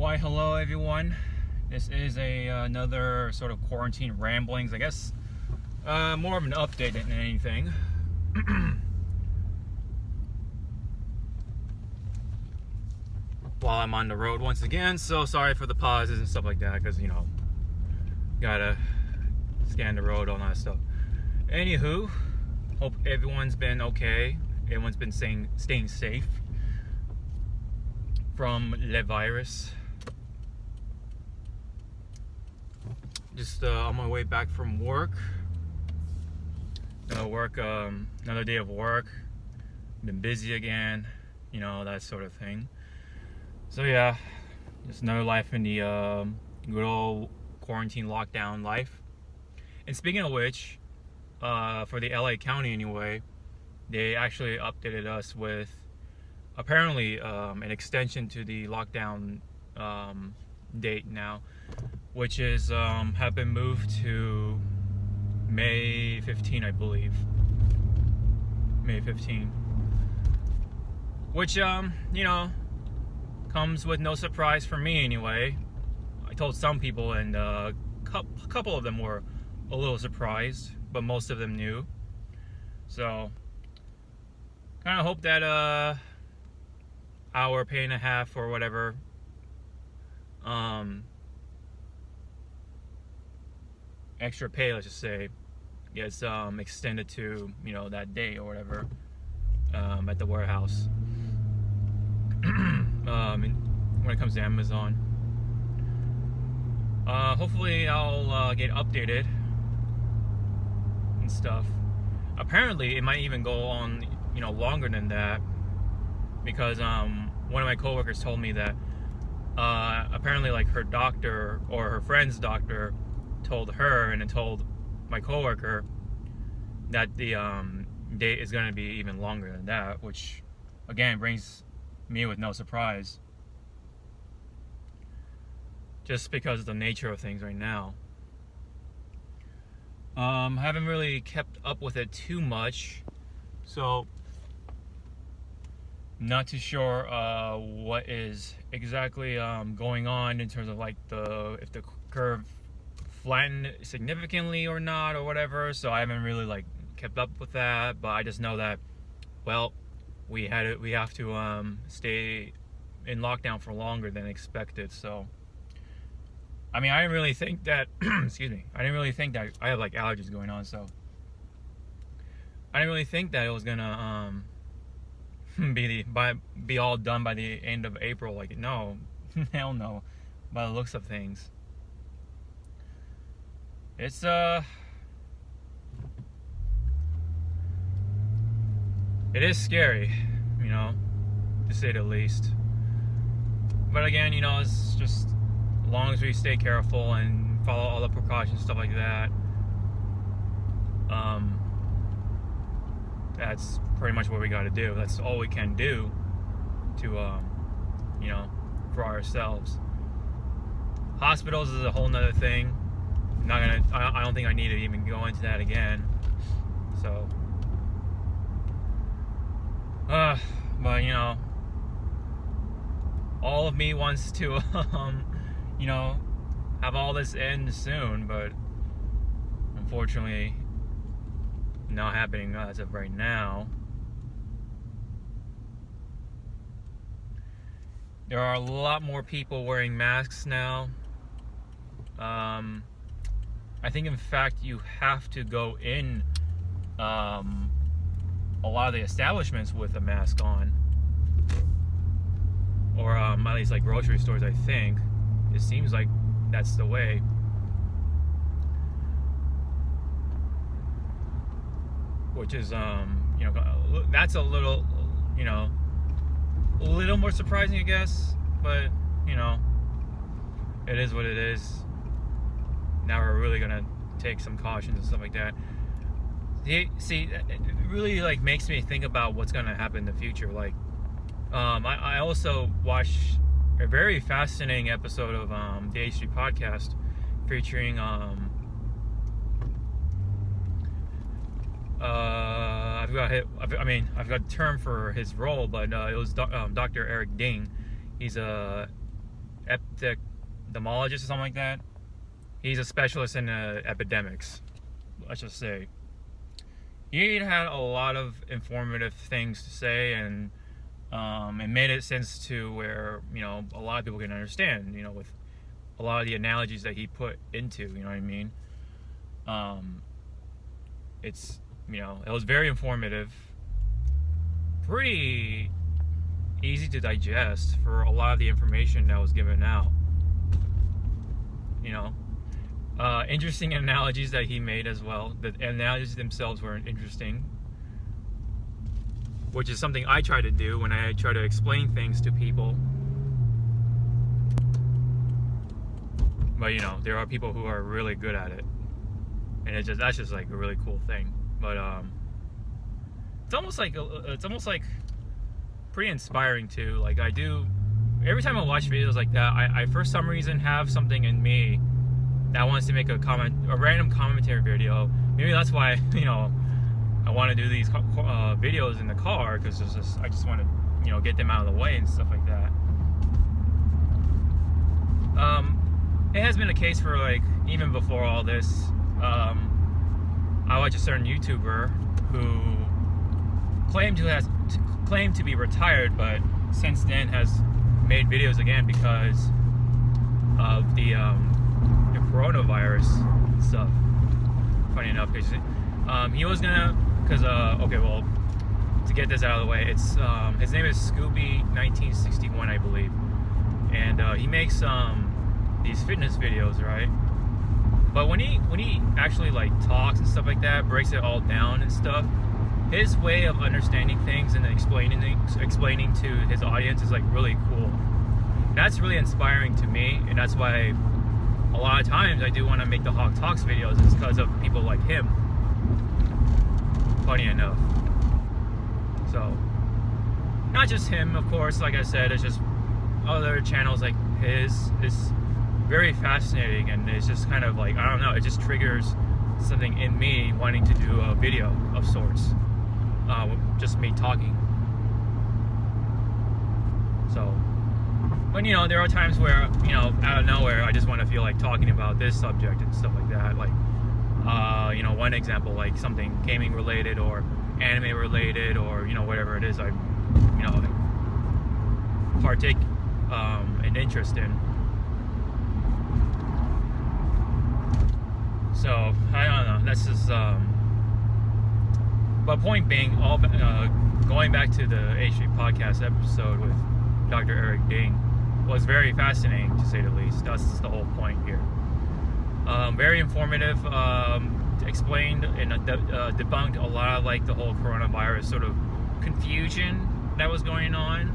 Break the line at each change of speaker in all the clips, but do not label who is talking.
Why, hello everyone. This is another sort of quarantine ramblings, I guess. More of an update than anything. While I'm on the road once again, so sorry for the pauses and stuff like that, because gotta scan the road, all that stuff. Anywho, hope everyone's been okay. Everyone's been staying safe from the virus. Just on my way back from work. Another day of work. Been busy again, that sort of thing. So yeah, just another life in the good old quarantine lockdown life. And speaking of which, for the LA County anyway, they actually updated us with apparently an extension to the lockdown date now, which is have been moved to May 15, I believe. May 15. Which comes with no surprise for me anyway. I told some people, and a couple of them were a little surprised, but most of them knew. So kind of hope that hour, pay and a half, or whatever extra pay, let's just say, gets extended to that day or whatever at the warehouse. When it comes to Amazon, hopefully I'll get updated and stuff. Apparently it might even go on longer than that, because one of my coworkers told me that apparently like her doctor or her friend's doctor told her and then told my coworker that the date is going to be even longer than that, which again brings me with no surprise, just because of the nature of things right now. Haven't really kept up with it too much, so not too sure what is exactly going on in terms of like if the curve flattened significantly or not or whatever. So I haven't really kept up with that, but I just know that we have to stay in lockdown for longer than expected. So I didn't really think that excuse me, I didn't really think that I have allergies going on, so I didn't really think that it was gonna be all done by the end of April. No, hell no, by the looks of things. It's it is scary, to say the least. But again, it's just as long as we stay careful and follow all the precautions, stuff like that, that's pretty much what we got to do. That's all we can do to for ourselves. Hospitals is a whole nother thing. I don't think I need to even go into that again. So but all of me wants to have all this end soon, but unfortunately not happening as of right now. There are a lot more people wearing masks now. I think in fact you have to go in a lot of the establishments with a mask on, or at least grocery stores. I think it seems like that's the way. Which is that's a little more surprising, I guess, but it is what it is. Now we're really gonna take some cautions and stuff like that. See, it really makes me think about what's gonna happen in the future. I also watched a very fascinating episode of the H3 podcast featuring I forgot the term for his role, but it was Dr. Eric Ding. He's a epidemiologist or something like that. He's a specialist in epidemics, let's just say. He had a lot of informative things to say, and it made it sense to where, you know, a lot of people can understand, you know, with a lot of the analogies that he put into, you know what I mean? It's, you know, it was very informative, pretty easy to digest for a lot of the information that was given out, you know. Interesting analogies that he made as well. The analogies themselves were interesting, which is something I try to do when I try to explain things to people. But you know, there are people who are really good at it, and that's just like a really cool thing. But it's almost like pretty inspiring too. Like I do, every time I watch videos like that, I for some reason have something in me that wants to make a random commentary video. Maybe that's why, you know, I want to do these videos in the car, because I just want to, you know, get them out of the way and stuff like that. It has been a case for, like, even before all this. I watch a certain YouTuber who claimed to be retired, but since then has made videos again because of the coronavirus stuff. Funny enough, because he was gonna, okay, well, to get this out of the way, it's his name is Scooby1961, I believe, and he makes these fitness videos, right? But when he actually like talks and stuff like that, breaks it all down and stuff, his way of understanding things and explaining to his audience is like really cool. That's really inspiring to me, and that's why a lot of times I do want to make the Hawke Talks videos, is because of people like him. Funny enough. So, not just him, of course, like I said, it's just other channels like his. It's very fascinating, and it's just kind of like, I don't know, it just triggers something in me wanting to do a video of sorts. Just me talking. So, but you know, there are times where, you know, out of nowhere, I just want to feel like talking about this subject and stuff like that. Like, you know, one example, like something gaming related or anime related, or, you know, whatever it is I, you know, partake an interest in. So, I don't know, that's just, but point being, going back to the H Street podcast episode with Dr. Eric Ding was very fascinating, to say the least. That's the whole point here. Very informative, explained and debunked a lot of like the whole coronavirus sort of confusion that was going on.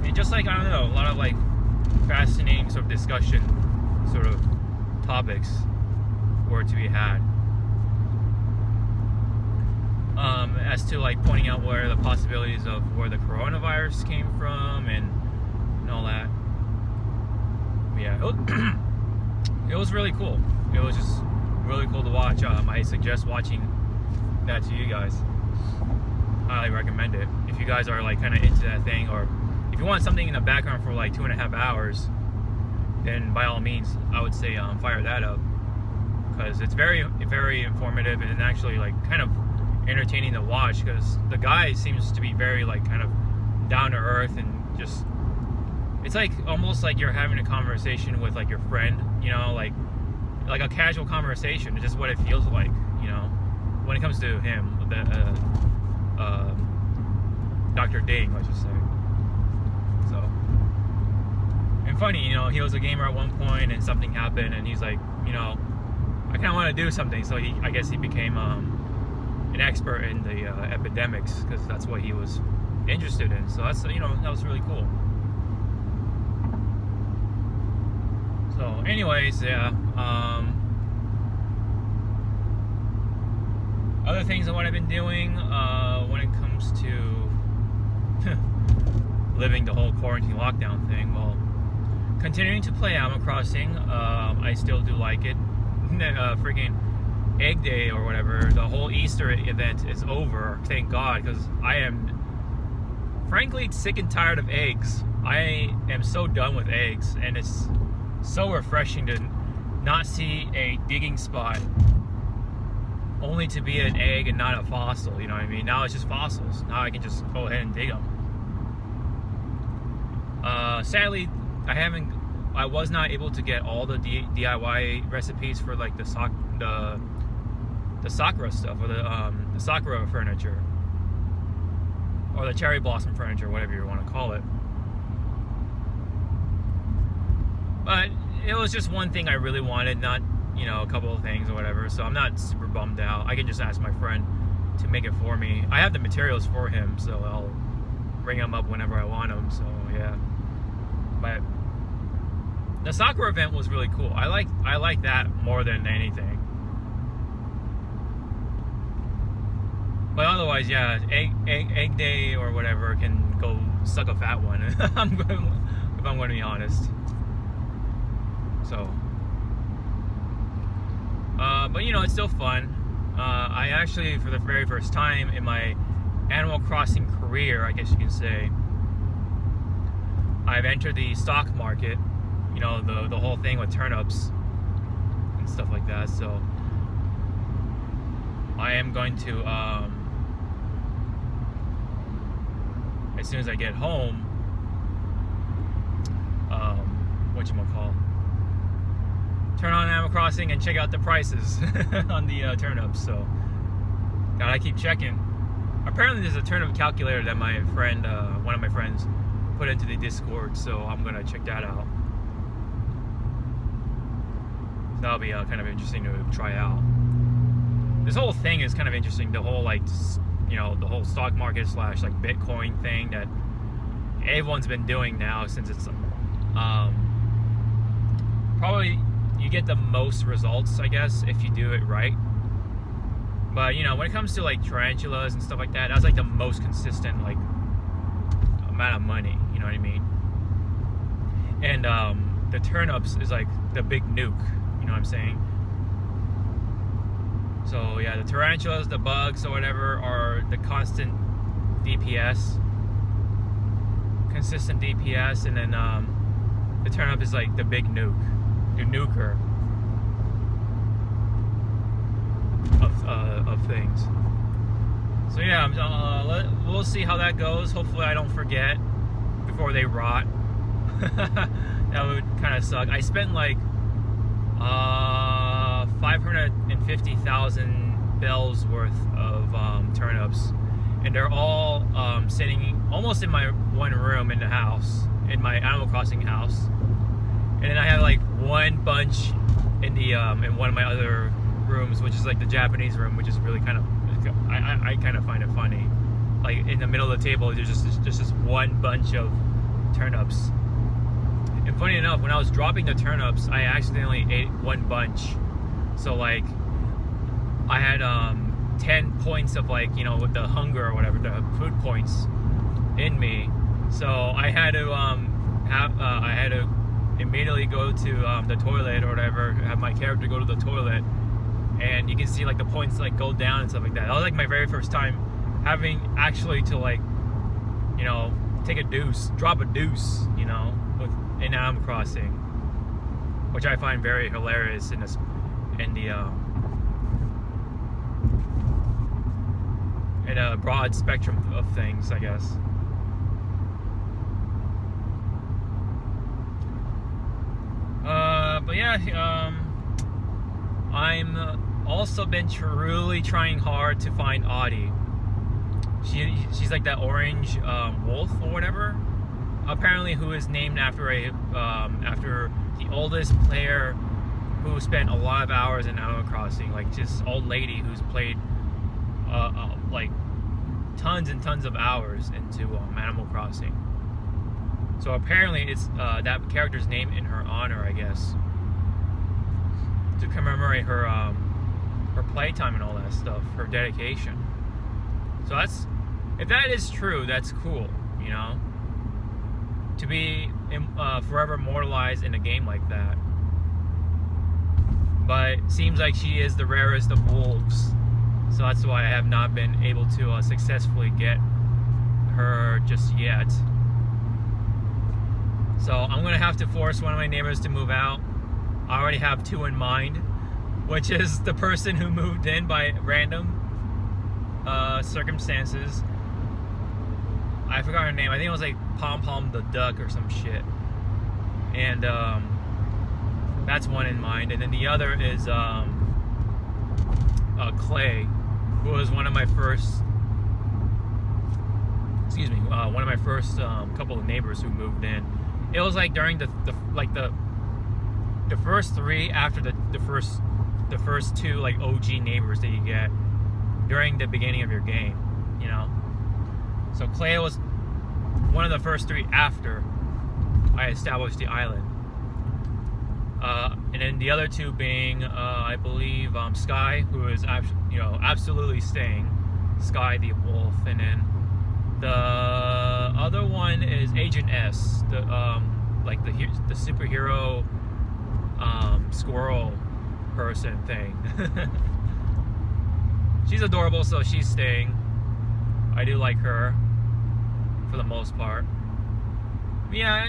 And just like, I don't know, a lot of like fascinating sort of discussion sort of topics were to be had. As to like pointing out where the possibilities of where the coronavirus came from and all that. Yeah, it was really cool. It was just really cool to watch. I suggest watching that to you guys. Highly recommend it. If you guys are like kind of into that thing, or if you want something in the background for like 2.5 hours, then by all means, I would say fire that up, because it's very, very informative and actually like kind of entertaining to watch, because the guy seems to be very like kind of down to earth, and just, it's like almost like you're having a conversation with like your friend, you know, like a casual conversation. It's just what it feels like, you know, when it comes to him, Dr. Ding, let's just say. So, and funny, you know, he was a gamer at one point and something happened, and he's like, you know, I kind of want to do something. So I guess he became an expert in the epidemics, because that's what he was interested in. So that's, you know, that was really cool. So anyways, yeah, other things of what I've been doing when it comes to living the whole quarantine lockdown thing, well, continuing to play Animal Crossing. I still do like it. Freaking Egg Day or whatever, the whole Easter event is over, thank God, because I am frankly sick and tired of eggs. I am so done with eggs, and it's so refreshing to not see a digging spot only to be an egg and not a fossil, you know what I mean? Now it's just fossils. Now I can just go ahead and dig them. Sadly, I was not able to get all the DIY recipes for like the sakura stuff, or the sakura furniture, or the cherry blossom furniture, whatever you want to call it. But it was just one thing I really wanted, not, you know, a couple of things or whatever, so I'm not super bummed out. I can just ask my friend to make it for me. I have the materials for him, so I'll bring them up whenever I want them, so yeah. But the Sakura event was really cool. I like that more than anything. But otherwise, yeah, egg day or whatever can go suck a fat one. if I'm going to be honest. So, but you know, it's still fun. I actually, for the very first time in my Animal Crossing career, I guess you can say, I've entered the stock market. You know, the whole thing with turnips and stuff like that. So I am going to, as soon as I get home, whatchamacall, turn on Animal Crossing and check out the prices on the turnips. So gotta keep checking. Apparently there's a turnip calculator that my friend, one of my friends, put into the Discord, so I'm gonna check that out. So that'll be kind of interesting to try out. This whole thing is kind of interesting. The whole, like, you know, the whole stock market / like Bitcoin thing that everyone's been doing now since it's probably you get the most results, I guess, if you do it right. But you know, when it comes to like tarantulas and stuff like that, that's like the most consistent like amount of money. You know what I mean? And the turnips is like the big nuke. You know what I'm saying? So yeah, the tarantulas, the bugs or whatever are the constant DPS, consistent DPS, and then the turnip is like the big nuke, the nuker of things. So yeah, we'll see how that goes. Hopefully I don't forget before they rot. That would kind of suck. I spent like 550,000 bells worth of turnips, and they're all sitting almost in my one room in the house, in my Animal Crossing house. And then I have like one bunch in the in one of my other rooms, which is like the Japanese room, which is really kind of, I kind of find it funny. Like in the middle of the table, there's just this one bunch of turnips. And funny enough, when I was dropping the turnips, I accidentally ate one bunch. So like, I had 10 points of like, you know, with the hunger or whatever, the food points in me. So I had to I had to immediately go to the toilet or whatever, have my character go to the toilet, and you can see like the points like go down and stuff like that. That was like my very first time having actually to like, you know, take a deuce, drop a deuce, you know, in Animal Crossing, which I find very hilarious in the in a broad spectrum of things, I guess. But yeah, I'm also been truly trying hard to find Audie. She's like that orange wolf or whatever. Apparently, who is named after after the oldest player who spent a lot of hours in Animal Crossing, like this old lady who's played like tons and tons of hours into Animal Crossing. So apparently, it's that character's named in her honor, I guess, to commemorate her her playtime and all that stuff, her dedication. So that's, if that is true, that's cool, you know, to be forever immortalized in a game like that. But it seems like she is the rarest of wolves, so that's why I have not been able to successfully get her just yet. So I'm gonna have to force one of my neighbors to move out. I already have 2 in mind, which is the person who moved in by random circumstances. I forgot her name. I think it was like Pom Pom the Duck or some shit. And that's one in mind. And then the other is Clay, who was one of my first. One of my first couple of neighbors who moved in. It was like during the first 3 after the first 2 like OG neighbors that you get during the beginning of your game, you know. So Clay was one of the first 3 after I established the island, and then the other 2 being I believe Sky, who is absolutely staying, Sky the wolf, and then the other one is Agent S, the superhero squirrel person thing. She's adorable, so she's staying. I do like her for the most part. Yeah,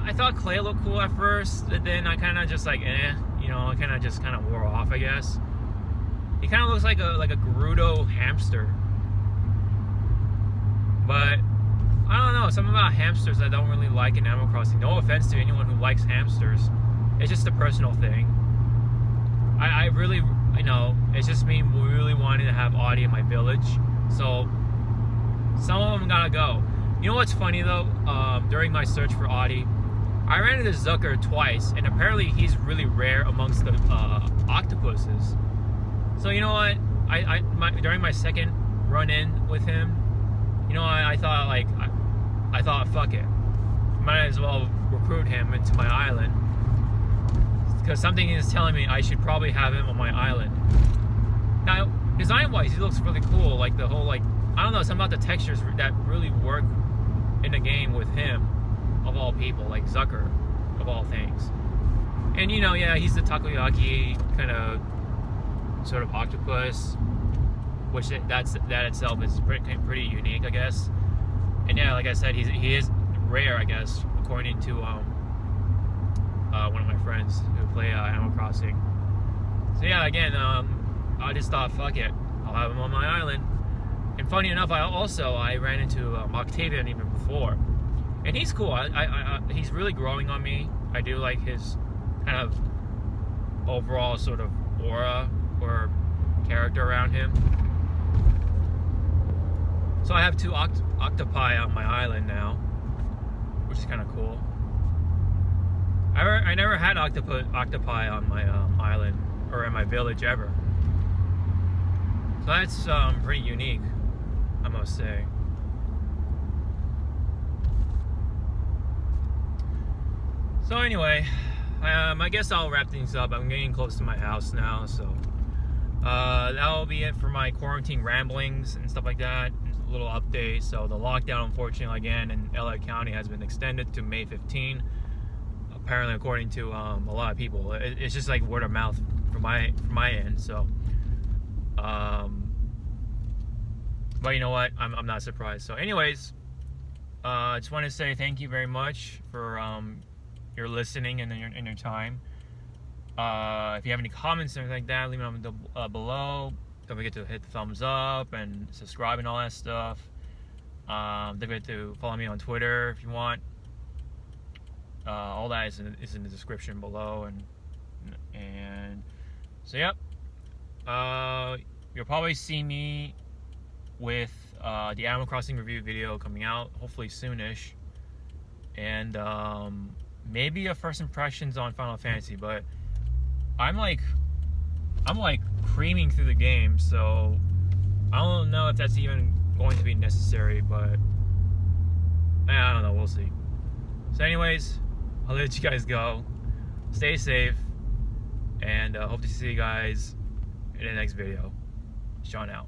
I thought Clay looked cool at first, but then I kind of just like, I kind of wore off, I guess. He kind of looks like a Gerudo hamster. But I don't know, something about hamsters I don't really like in Animal Crossing. No offense to anyone who likes hamsters. It's just a personal thing. I really, it's just me really wanting to have Audie in my village. So some of them gotta go. You know what's funny though? During my search for Audie, I ran into Zucker twice, and apparently he's really rare amongst the octopuses. So you know what? During my second run-in with him, I thought, fuck it. Might as well recruit him into my island. Because something is telling me I should probably have him on my island. Now, design-wise, he looks really cool. Like, the whole, I don't know, something about the textures that really work in the game with him, of all people. Like, Zucker, of all things. And, yeah, he's the takoyaki kind of sort of octopus. Which that itself is pretty unique, I guess. And yeah, like I said, he is rare, I guess, according to one of my friends who play Animal Crossing. So yeah, again, I just thought, fuck it, I'll have him on my island. And funny enough, I ran into Octavian even before, and he's cool. He's really growing on me. I do like his kind of overall sort of aura or character around him. So I have 2 octopi on my island now, which is kind of cool. I never had octopi on my island or in my village ever. So that's pretty unique, I must say. So anyway, I guess I'll wrap things up. I'm getting close to my house now, so that'll be it for my quarantine ramblings and stuff like that. A little update. So the lockdown, unfortunately, again in LA County has been extended to May 15. Apparently, according to a lot of people, it's just like word of mouth from my end. So, but you know what? I'm not surprised. So, anyways, I just want to say thank you very much for your listening and your time. If you have any comments or anything like that, leave them below. Don't forget to hit the thumbs up and subscribe and all that stuff. Don't forget to follow me on Twitter if you want. All that is in the description below, and so yep. You'll probably see me with the Animal Crossing review video coming out hopefully soonish, and maybe a first impressions on Final Fantasy. But I'm like creaming through the game, so I don't know if that's even going to be necessary, but I don't know, we'll see. So anyways, I'll let you guys go. Stay safe, and hope to see you guys in the next video. Sean out.